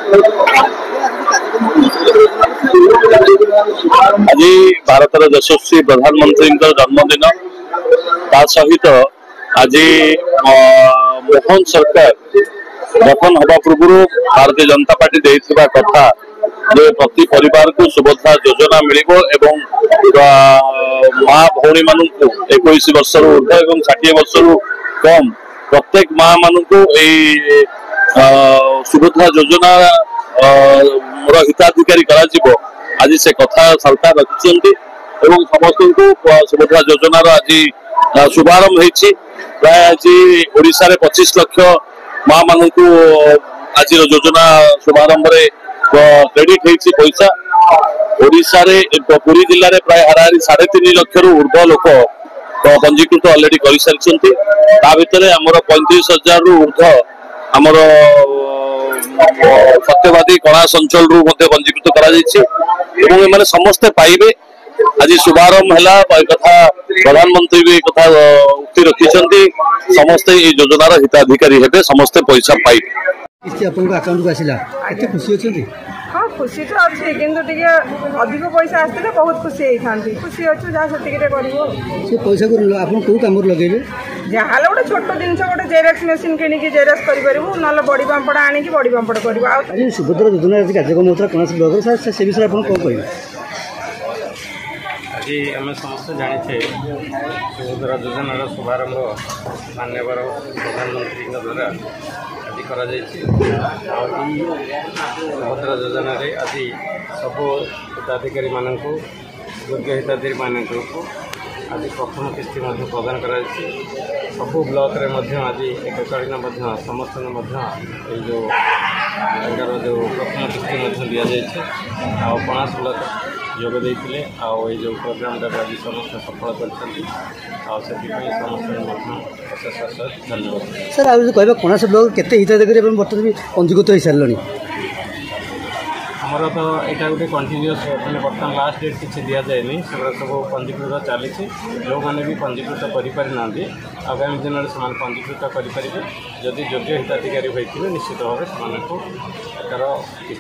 आज भारतर यशस्वी प्रधानमंत्री जन्मदिन ता सहित आज मोहन सरकार गठन हवा पूर्व भारतीय जनता पार्टी देथिबा कथा जे प्रति परिवार को सुभद्रा योजना मिलिबो एवं माँ भौणी मानू 21 वर्ष ऊर्ध और 60 वर्ष कम प्रत्येक माँ मानू सुभद्रा योजना हिताधिकारी करा आज से कथा सरकार रखिंट एवं समस्त को सुभद्रा योजनार आज शुभारंभ होती प्राय आज ओडिशा रे 25 लाख माँ मानू आज योजना शुभारंभ क्रेडिट होती पैसा ओडिशा रे पुरी जिले में प्राय हाराहारी 3.5 लाख ऊर्ध्व लोक पंजीकृत अलरेडी कर सारी भितर आमर 35,000 रु ऊर्ध्व आमर सत्यवादी कणा संचल रु पंजीकृत करा समस्ते पाइबे आज शुभारंभ है कथा प्रधानमंत्री भी कथा उक्ति रखिंट समस्ते ये योजनार हिताधिकारी हेबे समस्ते पैसा पाइबे अकाउंट को आसिला एते खुशी अछि हाँ खुशी तो अच्छे किंतु टिके अधिक पैसा आसते बहुत खुशी होती खुशी अच्छे जहाँ से पैसा को आपन को काम लगेबे जहाँ गोटे छोट जिनस गोटे जेरेक्स मेसीन किनिकी जेरेक्स करूँ ना बड़ी पांपड़ आनिकी बड़ी पांपड़ कर सुभद्रा योजना कार्यक्रम होता कौन ब्लॉगर से विषय आप कौन कह आज आम समस्त जाने सुभद्रा योजनार शुभारंभ माननीय प्रधानमंत्री द्वारा आज करा सुभद्रा योजना आज सब हिताधिकारी मानक योग्य हिताधिकारी मानक आज प्रथम किस्ती प्रदान कर सबू ब्लॉक रे आज एककालीन समस्त जो जो प्रथम किस्ती दि जाए 5 लाख जोग देते जो प्रोग्राम आज समस्त सफल कर धन्यवाद सर आज कह कणास ब्लॉक केते हिताधिकारी बर्तमान भी पंजीकृत हो सारे आमर तो यहाँ गोटे कंटिन्यूअस मैंने बर्तमान लास्ट डेट किसी दि जाए सब पंजीकृत चली जो मैंने भी पंजीकृत करना आगामी दिन में पंजीकृत करेंगे जदि योग्य हिताधिकारी होते निश्चित भाव से